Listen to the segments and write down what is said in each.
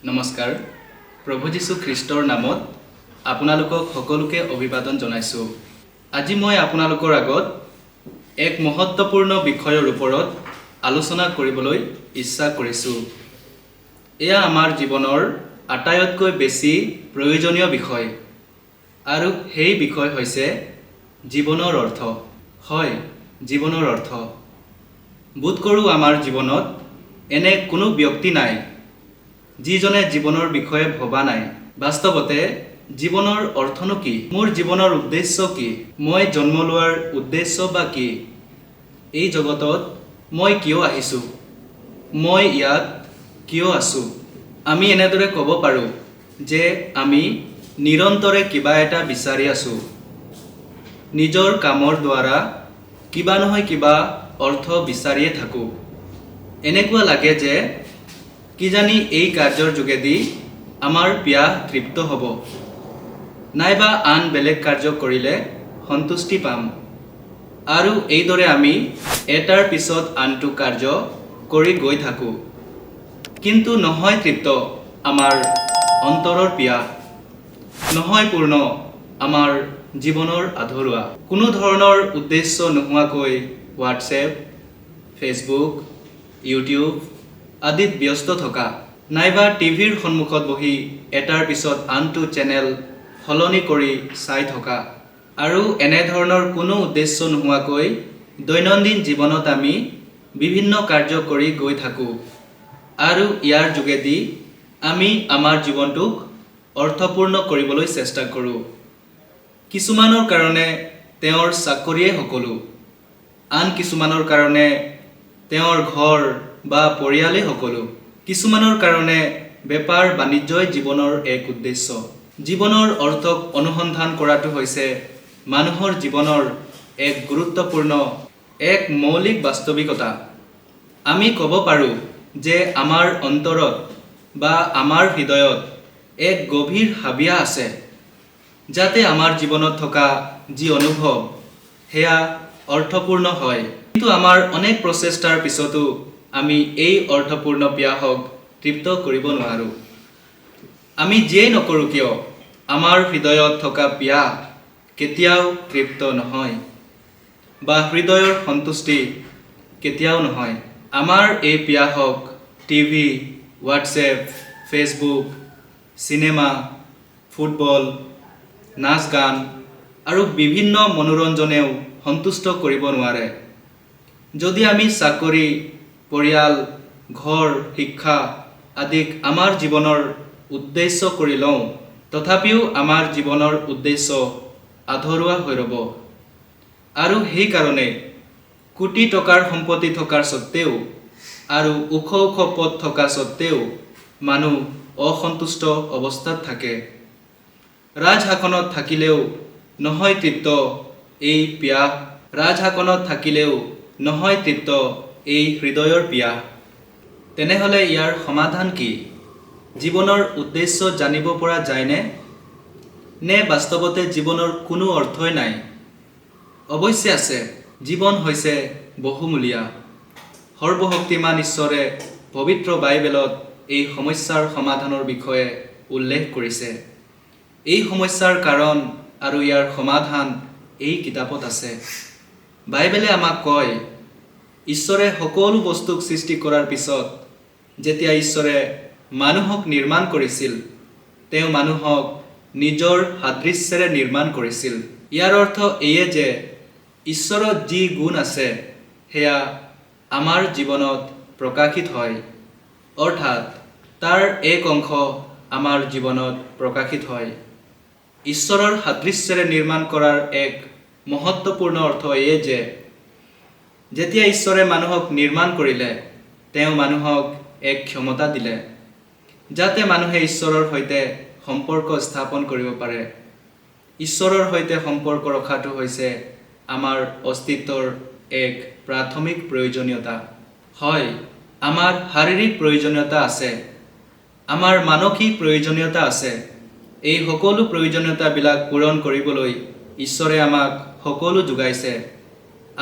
নমস্কাৰ। প্ৰভু যীশু খ্ৰীষ্টৰ নামত আপোনালোকক সকলোকে অভিবাদন জনাইছোঁ। আজি মই আপোনালোকৰ আগত এক মহত্বপূৰ্ণ বিষয়ৰ ওপৰত আলোচনা কৰিবলৈ ইচ্ছা কৰিছোঁ। এয়া আমাৰ জীৱনৰ আটাইতকৈ বেছি প্ৰয়োজনীয় বিষয় আৰু সেই বিষয় হৈছে জীৱনৰ অৰ্থ। হয়, জীৱনৰ অৰ্থ। বোধ কৰোঁ আমাৰ জীৱনত এনে কোনো ব্যক্তি নাই যিজনে জীৱনৰ বিষয়ে ভবা নাই। বাস্তৱতে জীৱনৰ অৰ্থনো কি? মোৰ জীৱনৰ উদ্দেশ্য কি? মই জন্ম লোৱাৰ উদ্দেশ্য বা কি? এই জগতত মই কিয় আহিছোঁ? মই ইয়াত কিয় আছোঁ? আমি এনেদৰে ক'ব পাৰোঁ যে আমি নিৰন্তৰে কিবা এটা বিচাৰি আছোঁ। নিজৰ কামৰ দ্বাৰা কিবা নহয় কিবা অৰ্থ বিচাৰিয়ে থাকোঁ। এনেকুৱা লাগে যে কিজানি এই কাৰ্যৰ যোগেদি আমাৰ পিয়াহ তৃপ্ত হ'ব, নাইবা আন বেলেগ কাৰ্য কৰিলে সন্তুষ্টি পাম। আৰু এইদৰে আমি এটাৰ পিছত আনটো কাৰ্য কৰি গৈ থাকোঁ। কিন্তু নহয় তৃপ্ত আমাৰ অন্তৰৰ পিয়াহ, নহয় পূৰ্ণ আমাৰ জীৱনৰ আধৰুৱা। কোনো ধৰণৰ উদ্দেশ্য নোহোৱাকৈ হোৱাটছএপ, ফেচবুক, ইউটিউব আদিত ব্যস্ত থকা, নাইবা টিভিৰ সন্মুখত বহি এটাৰ পিছত আনটো চেনেল সলনি কৰি চাই থকা, আৰু এনেধৰণৰ কোনো উদ্দেশ্য নোহোৱাকৈ দৈনন্দিন জীৱনত আমি বিভিন্ন কাৰ্য কৰি গৈ থাকোঁ। আৰু ইয়াৰ যোগেদি আমি আমাৰ জীৱনটোক অৰ্থপূৰ্ণ কৰিবলৈ চেষ্টা কৰোঁ। কিছুমানৰ কাৰণে তেওঁৰ চাকৰিয়ে সকলো, আন কিছুমানৰ কাৰণে তেওঁৰ ঘৰ বা পৰিয়ালেই সকলো। কিছুমানৰ কাৰণে বেপাৰ বাণিজ্যই জীৱনৰ এক উদ্দেশ্য। জীৱনৰ অৰ্থক অনুসন্ধান কৰাটো হৈছে মানুহৰ জীৱনৰ এক গুৰুত্বপূৰ্ণ, এক মৌলিক বাস্তৱিকতা। আমি ক'ব পাৰোঁ যে আমাৰ অন্তৰত বা আমাৰ হৃদয়ত এক গভীৰ হাবিয়া আছে, যাতে আমাৰ জীৱনত থকা যি অনুভৱ সেয়া অৰ্থপূৰ্ণ হয়। কিন্তু আমাৰ অনেক প্ৰচেষ্টাৰ পিছতো আমি এই অৰ্থপূৰ্ণ পিয়াহক তৃপ্ত কৰিব নোৱাৰোঁ। আমি যিয়েই নকৰোঁ কিয় আমাৰ হৃদয়ত থকা পিয়াহ কেতিয়াও তৃপ্ত নহয়, বা হৃদয়ৰ সন্তুষ্টি কেতিয়াও নহয়। আমাৰ এই পিয়াহক TV, WhatsApp, Facebook, cinema, football, নাচ গান আৰু বিভিন্ন মনোৰঞ্জনেও সন্তুষ্ট কৰিব নোৱাৰে। যদি আমি চাকৰি, পৰিয়াল, ঘৰ, শিক্ষা আদিক আমাৰ জীৱনৰ উদ্দেশ্য কৰি লওঁ, তথাপিও আমাৰ জীৱনৰ উদ্দেশ্য আধৰুৱা হৈ ৰ'ব। আৰু সেইকাৰণে কোটি টকাৰ সম্পত্তি থকাৰ স্বত্তেও আৰু ওখ ওখ পদ থকা স্বত্তেও মানুহ অসন্তুষ্ট অৱস্থাত থাকে। ৰাজশাসনত থাকিলেও নহয় তৃপ্ত এই পিয়াহ, ৰাজশাসনত থাকিলেও নহয় তৃপ্ত এই হৃদয়ৰ পিয়াহ। তেনেহ'লে ইয়াৰ সমাধান কি? জীৱনৰ উদ্দেশ্য জানিব পৰা যায়নে? নে বাস্তৱতে জীৱনৰ কোনো অৰ্থই নাই? অৱশ্যে আছে। জীৱন হৈছে বহুমূলীয়া। সৰ্বশক্তিমান ঈশ্বৰে পবিত্ৰ বাইবেলত এই সমস্যাৰ সমাধানৰ বিষয়ে উল্লেখ কৰিছে। এই সমস্যাৰ কাৰণ আৰু ইয়াৰ সমাধান এই কিতাপত আছে। বাইবেলে আমাক কয়, ঈশ্বৰে সকলো বস্তুক সৃষ্টি কৰাৰ পিছত যেতিয়া ঈশ্বৰে মানুহক নিৰ্মাণ কৰিছিল, তেওঁ মানুহক নিজৰ সাদৃশ্যেৰে নিৰ্মাণ কৰিছিল। ইয়াৰ অৰ্থ এয়ে যে ঈশ্বৰৰ যি গুণ আছে সেয়া আমাৰ জীৱনত প্ৰকাশিত হয়, অৰ্থাৎ তাৰ এক অংশ আমাৰ জীৱনত প্ৰকাশিত হয়। ঈশ্বৰৰ সাদৃশ্যেৰে নিৰ্মাণ কৰাৰ এক মহত্বপূৰ্ণ অৰ্থ এয়ে যে যেতিয়া ঈশ্বৰে মানুহক নিৰ্মাণ কৰিলে, তেওঁ মানুহক এক ক্ষমতা দিলে, যাতে মানুহে ঈশ্বৰৰ সৈতে সম্পৰ্ক স্থাপন কৰিব পাৰে। ঈশ্বৰৰ সৈতে সম্পৰ্ক ৰখাটো হৈছে আমাৰ অস্তিত্বৰ এক প্ৰাথমিক প্ৰয়োজনীয়তা। হয়, আমাৰ শাৰীৰিক প্ৰয়োজনীয়তা আছে, আমাৰ মানসিক প্ৰয়োজনীয়তা আছে। এই সকলো প্ৰয়োজনীয়তাবিলাক পূৰণ কৰিবলৈ ঈশ্বৰে আমাক সকলো যোগাইছে,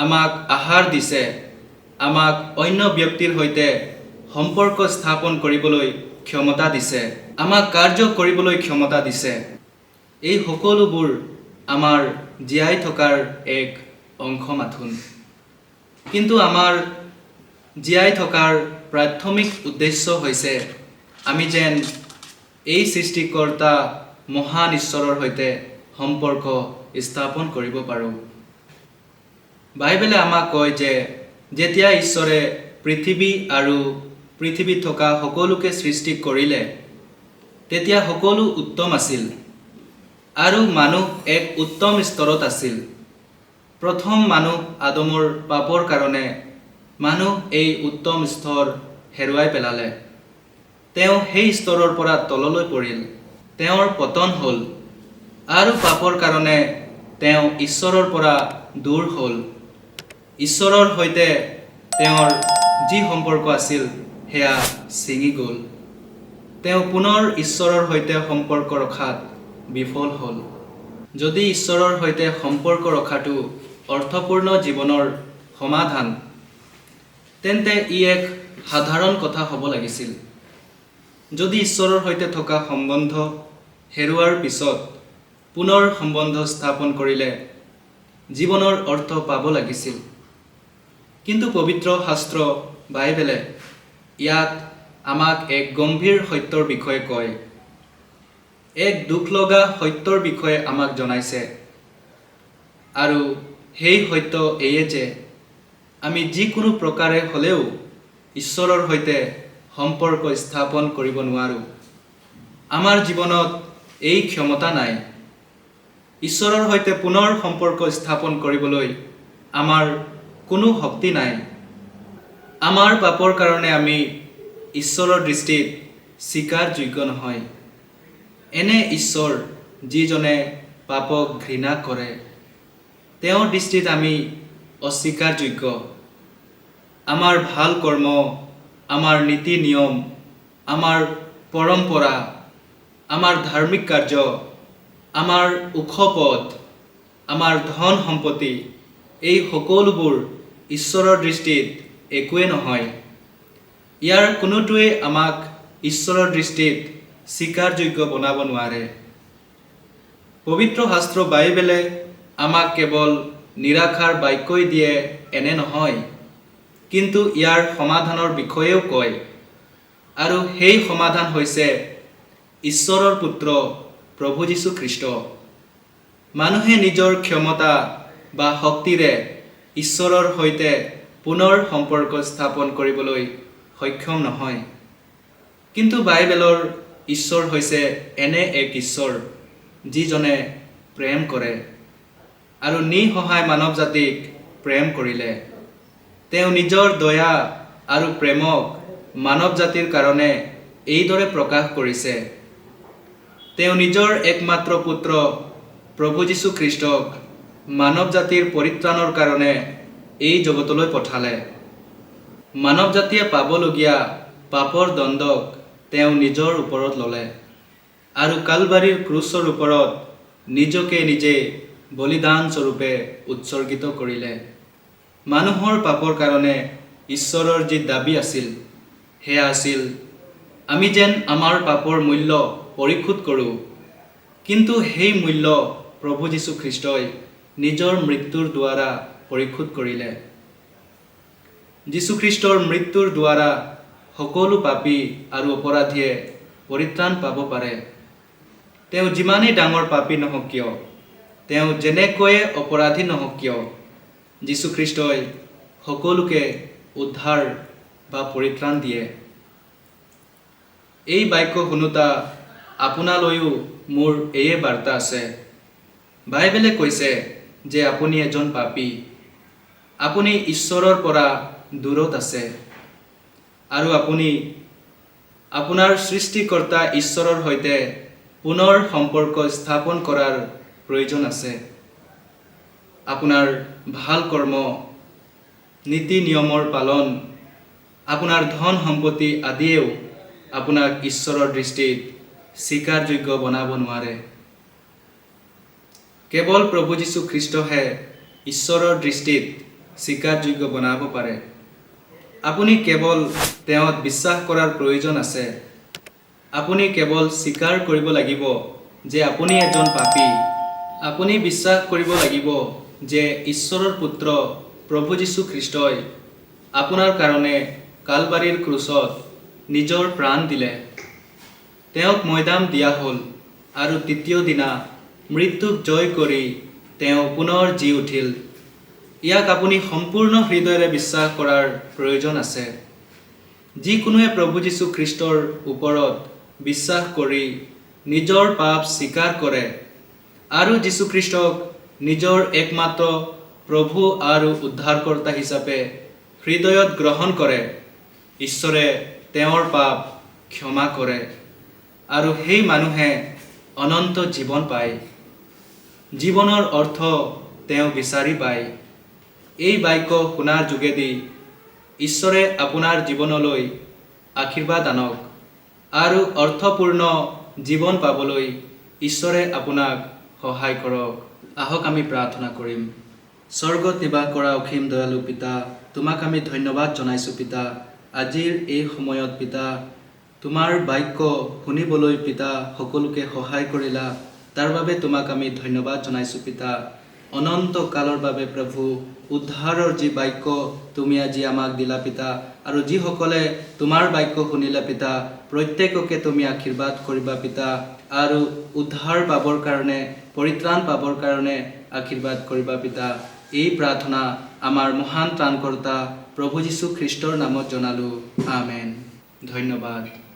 আমাক আহাৰ দিছে, আমাক অন্য ব্যক্তিৰ সৈতে সম্পৰ্ক স্থাপন কৰিবলৈ ক্ষমতা দিছে, আমাক কাৰ্য কৰিবলৈ ক্ষমতা দিছে। এই সকলোবোৰ আমাৰ জীয়াই থকাৰ এক অংশ মাথোন। কিন্তু আমাৰ জীয়াই থকাৰ প্ৰাথমিক উদ্দেশ্য হৈছে আমি যেন এই সৃষ্টিকৰ্তা মহান ঈশ্বৰৰ সৈতে সম্পৰ্ক স্থাপন কৰিব পাৰোঁ। বাইবেলে আমাক কয় যে যেতিয়া ঈশ্বৰে পৃথিৱী আৰু পৃথিৱীত থকা সকলোকে সৃষ্টি কৰিলে তেতিয়া সকলো উত্তম আছিল আৰু মানুহ এক উত্তম স্তৰত আছিল। প্ৰথম মানুহ আদমৰ পাপৰ কাৰণে মানুহ এই উত্তম স্তৰ হেৰুৱাই পেলালে। তেওঁ সেই স্তৰৰ পৰা তললৈ পৰিল, তেওঁৰ পতন হ'ল আৰু পাপৰ কাৰণে তেওঁ ঈশ্বৰৰ পৰা দূৰ হ'ল। ঈশ্বৰৰ সৈতে তেওঁৰ যি সম্পৰ্ক আছিল সেয়া ছিঙি গ'ল। তেওঁ পুনৰ ঈশ্বৰৰ সৈতে সম্পৰ্ক ৰখাত বিফল হ'ল। যদি ঈশ্বৰৰ সৈতে সম্পৰ্ক ৰখাটো অৰ্থপূৰ্ণ জীৱনৰ সমাধান, তেন্তে ই এক সাধাৰণ কথা হ'ব লাগিছিল। যদি ঈশ্বৰৰ সৈতে থকা সম্বন্ধ হেৰুৱাৰ পিছত পুনৰ সম্বন্ধ স্থাপন কৰিলে জীৱনৰ অৰ্থ পাব লাগিছিল। কিন্তু পবিত্ৰ শাস্ত্ৰ বাইবেলে ইয়াত আমাক এক গম্ভীৰ সত্যৰ বিষয়ে কয়, এক দুখ লগা সত্যৰ বিষয়ে আমাক জনাইছে। আৰু সেই সত্য এয়ে যে আমি যিকোনো প্ৰকাৰে হ'লেও ঈশ্বৰৰ সৈতে সম্পৰ্ক স্থাপন কৰিব নোৱাৰোঁ। আমাৰ জীৱনত এই ক্ষমতা নাই। ঈশ্বৰৰ সৈতে পুনৰ সম্পৰ্ক স্থাপন কৰিবলৈ আমাৰ কোনো শক্তি নাই। আমাৰ পাপৰ কাৰণে আমি ঈশ্বৰৰ দৃষ্টিত স্বীকাৰযোগ্য নহয়। এনে ঈশ্বৰ যিজনে পাপক ঘৃণা কৰে, তেওঁৰ দৃষ্টিত আমি অস্বীকাৰযোগ্য। আমাৰ ভাল কৰ্ম, আমাৰ নীতি নিয়ম, আমাৰ পৰম্পৰা, আমাৰ ধাৰ্মিক কাৰ্য, আমাৰ ওখ পদ, আমাৰ ধন সম্পত্তি, এই সকলোবোৰ ঈশ্বৰৰ দৃষ্টিত একোৱেই নহয়। ইয়াৰ কোনোটোৱে আমাক ঈশ্বৰৰ দৃষ্টিত স্বীকাৰযোগ্য বনাব নোৱাৰে। পবিত্ৰ শাস্ত্ৰ বাইবেলে আমাক কেৱল নিৰাশাৰ বাক্যই দিয়ে এনে নহয়, কিন্তু ইয়াৰ সমাধানৰ বিষয়েও কয়। আৰু সেই সমাধান হৈছে ঈশ্বৰৰ পুত্ৰ প্ৰভু যীশু খ্ৰীষ্ট। মানুহে নিজৰ ক্ষমতা বা শক্তিৰে ঈশ্বৰৰ সৈতে পুনৰ সম্পৰ্ক স্থাপন কৰিবলৈ সক্ষম নহয়। কিন্তু বাইবেলৰ ঈশ্বৰ হৈছে এনে এক ঈশ্বৰ যিজনে প্ৰেম কৰে আৰু নিঃসহায় মানৱ জাতিক প্ৰেম কৰিলে। তেওঁ নিজৰ দয়া আৰু প্ৰেমক মানৱ জাতিৰ কাৰণে এইদৰে প্ৰকাশ কৰিছে। তেওঁ নিজৰ একমাত্ৰ পুত্ৰ প্ৰভু যীশু খ্ৰীষ্টক মানৱ জাতিৰ পৰিত্ৰাণৰ কাৰণে এই জগতলৈ পঠালে। মানৱ জাতিয়ে পাবলগীয়া পাপৰ দণ্ডক তেওঁ নিজৰ ওপৰত ল'লে আৰু কালবাৰীৰ ক্ৰুচৰ ওপৰত নিজকে নিজে বলিদান স্বৰূপে উৎসৰ্গিত কৰিলে। মানুহৰ পাপৰ কাৰণে ঈশ্বৰৰ যি দাবী আছিল সেয়া আছিল আমি যেন আমাৰ পাপৰ মূল্য পৰিশোধ কৰোঁ। কিন্তু সেই মূল্য প্ৰভু যীশু খ্ৰীষ্টই নিজৰ মৃত্যুৰ দ্বাৰা পৰিশোধ কৰিলে। যীশুখ্ৰীষ্টৰ মৃত্যুৰ দ্বাৰা সকলো পাপী আৰু অপৰাধীয়ে পৰিত্ৰাণ পাব পাৰে। তেওঁ যিমানেই ডাঙৰ পাপী নহওক কিয়, তেওঁ যেনেকৈয়ে অপৰাধী নহওক কিয়, যীশুখ্ৰীষ্টই সকলোকে উদ্ধাৰ বা পৰিত্ৰাণ দিয়ে। এই বাক্য শুনোতা আপোনালৈও মোৰ এয়ে বাৰ্তা আছে। বাইবেলে কৈছে যে আপুনি এজন পাপী, আপুনি ঈশ্বৰৰ পৰা দূৰত আছে আৰু আপুনি আপোনাৰ সৃষ্টিকৰ্তা ঈশ্বৰৰ সৈতে পুনৰ সম্পৰ্ক স্থাপন কৰাৰ প্ৰয়োজন আছে। আপোনাৰ ভাল কৰ্ম, নীতি নিয়মৰ পালন, আপোনাৰ ধন সম্পত্তি আদিয়েও আপোনাক ঈশ্বৰৰ দৃষ্টিত স্বীকাৰযোগ্য বনাব নোৱাৰে। কেৱল প্ৰভু যীশু খ্ৰীষ্টহে ঈশ্বৰৰ দৃষ্টিত স্বীকাৰযোগ্য বনাব পাৰে। আপুনি কেৱল তেওঁত বিশ্বাস কৰাৰ প্ৰয়োজন আছে। আপুনি কেৱল স্বীকাৰ কৰিব লাগিব যে আপুনি এজন পাপী। আপুনি বিশ্বাস কৰিব লাগিব যে ঈশ্বৰৰ পুত্ৰ প্ৰভু যীশু খ্ৰীষ্টই আপোনাৰ কাৰণে কালবাৰীৰ ক্ৰুচত নিজৰ প্ৰাণ দিলে। তেওঁক মৈদাম দিয়া হ'ল আৰু তৃতীয় দিনা মৃত্যুক জয় কৰি তেওঁ পুনৰ জি উঠিল। ইয়াক আপুনি সম্পূৰ্ণ হৃদয়েৰে বিশ্বাস কৰাৰ প্ৰয়োজন আছে। যিকোনোৱে প্ৰভু যীশু খ্ৰীষ্টৰ ওপৰত বিশ্বাস কৰি নিজৰ পাপ স্বীকাৰ কৰে আৰু যীশুখ্ৰীষ্টক নিজৰ একমাত্ৰ প্ৰভু আৰু উদ্ধাৰকৰ্তা হিচাপে হৃদয়ত গ্ৰহণ কৰে, ঈশ্বৰে তেওঁৰ পাপ ক্ষমা কৰে আৰু সেই মানুহে অনন্ত জীৱন পায়। জীৱনৰ অৰ্থ তেওঁ বিচাৰি পায়। এই বাক্য শুনাৰ যোগেদি ঈশ্বৰে আপোনাৰ জীৱনলৈ আশীৰ্বাদ আনক আৰু অৰ্থপূৰ্ণ জীৱন পাবলৈ ঈশ্বৰে আপোনাক সহায় কৰক। আহক আমি প্ৰাৰ্থনা কৰিম। স্বৰ্গত নিবাস কৰা অসীম দয়ালু পিতা, তোমাক আমি ধন্যবাদ জনাইছোঁ পিতা। আজিৰ এই সময়ত পিতা, তোমাৰ বাক্য শুনিবলৈ পিতা সকলোকে সহায় কৰিলা, তাৰ বাবে তোমাক আমি ধন্যবাদ জনাইছোঁ পিতা। অনন্ত কালৰ বাবে প্ৰভু উদ্ধাৰৰ যি বাক্য তুমি আজি আমাক দিলা পিতা, আৰু যিসকলে তোমাৰ বাক্য শুনিলা পিতা, প্ৰত্যেককে তুমি আশীৰ্বাদ কৰিবা পিতা, আৰু উদ্ধাৰ পাবৰ কাৰণে, পৰিত্ৰাণ পাবৰ কাৰণে আশীৰ্বাদ কৰিবা পিতা। এই প্ৰাৰ্থনা আমাৰ মহান ত্ৰাণকৰ্তা প্ৰভু যীশু খ্ৰীষ্টৰ নামত জনালোঁ। আমেন। ধন্যবাদ।